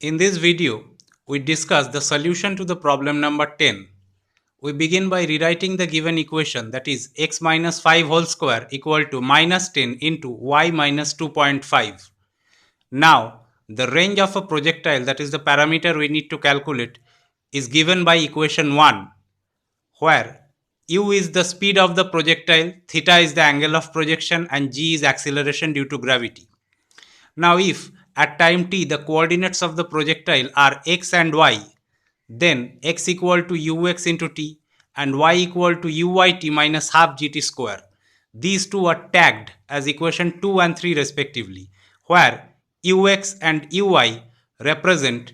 In this video, we discuss the solution to the problem number 10. We begin by rewriting the given equation, that is x minus 5 whole square equal to minus 10 into y minus 2.5. Now, the range of a projectile, that is the parameter we need to calculate, is given by equation 1, where u is the speed of the projectile, theta is the angle of projection, and g is acceleration due to gravity. Now if at time t the coordinates of the projectile are x and y, then x equal to ux into t and y equal to uyt minus half gt square. These two are tagged as equation 2 and 3 respectively, where ux and uy represent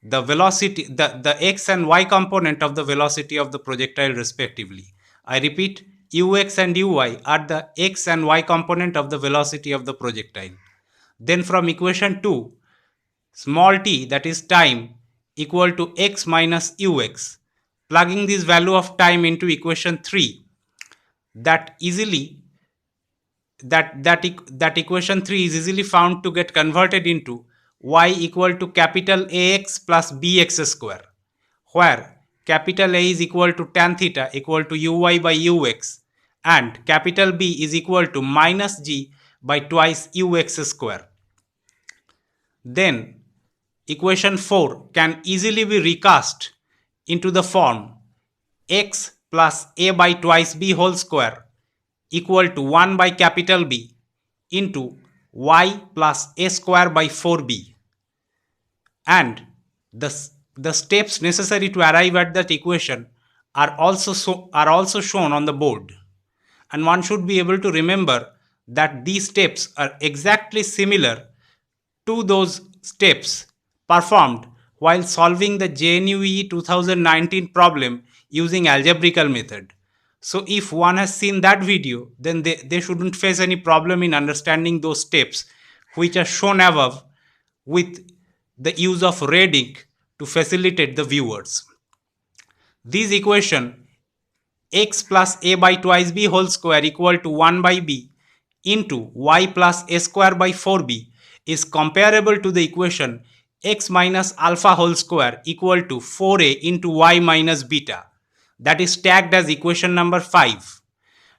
the velocity, the x and y component of the velocity of the projectile respectively. I repeat, ux and uy are the x and y component of the velocity of the projectile. Then from equation 2, small t, that is time, equal to x minus ux. Plugging this value of time into equation 3, that equation 3 is easily found to get converted into y equal to capital Ax plus bx square, where capital A is equal to tan theta equal to uy by ux and capital B is equal to minus g by twice ux square. Then equation 4 can easily be recast into the form x plus a by twice b whole square equal to 1 by capital B into y plus a square by 4b. And the steps necessary to arrive at that equation are also shown on the board. And one should be able to remember that these steps are exactly similar to those steps performed while solving the JNUE 2019 problem using algebraical method. So if one has seen that video, then they shouldn't face any problem in understanding those steps which are shown above with the use of red ink to facilitate the viewers. This equation x plus a by twice b whole square equal to 1 by b into y plus a square by 4b is comparable to the equation x minus alpha whole square equal to 4a into y minus beta, that is tagged as equation number 5.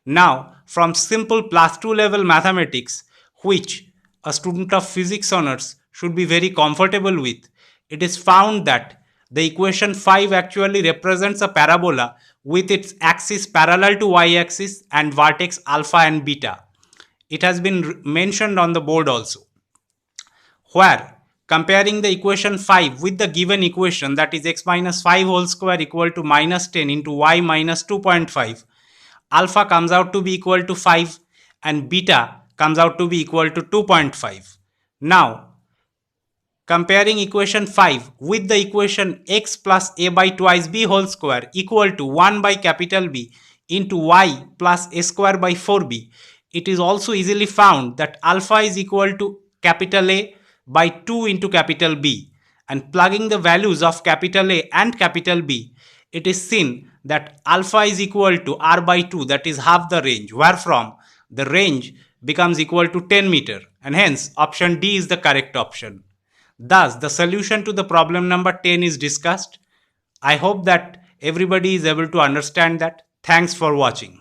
Now, from simple plus 2 level mathematics, which a student of physics honors should be very comfortable with, it is found that the equation 5 actually represents a parabola with its axis parallel to y-axis and vertex alpha and beta. It has been mentioned on the board also, where comparing the equation 5 with the given equation, that is x minus 5 whole square equal to minus 10 into y minus 2.5, alpha comes out to be equal to 5 and beta comes out to be equal to 2.5. Now, comparing equation 5 with the equation x plus a by twice b whole square equal to 1 by capital B into y plus a square by 4b, it is also easily found that alpha is equal to capital A by 2 into capital B, and plugging the values of capital A and capital B, it is seen that alpha is equal to r by 2, that is half the range, wherefrom the range becomes equal to 10 meter, and hence option D is the correct option. Thus, the solution to the problem number 10 is discussed. I hope that everybody is able to understand that. Thanks for watching.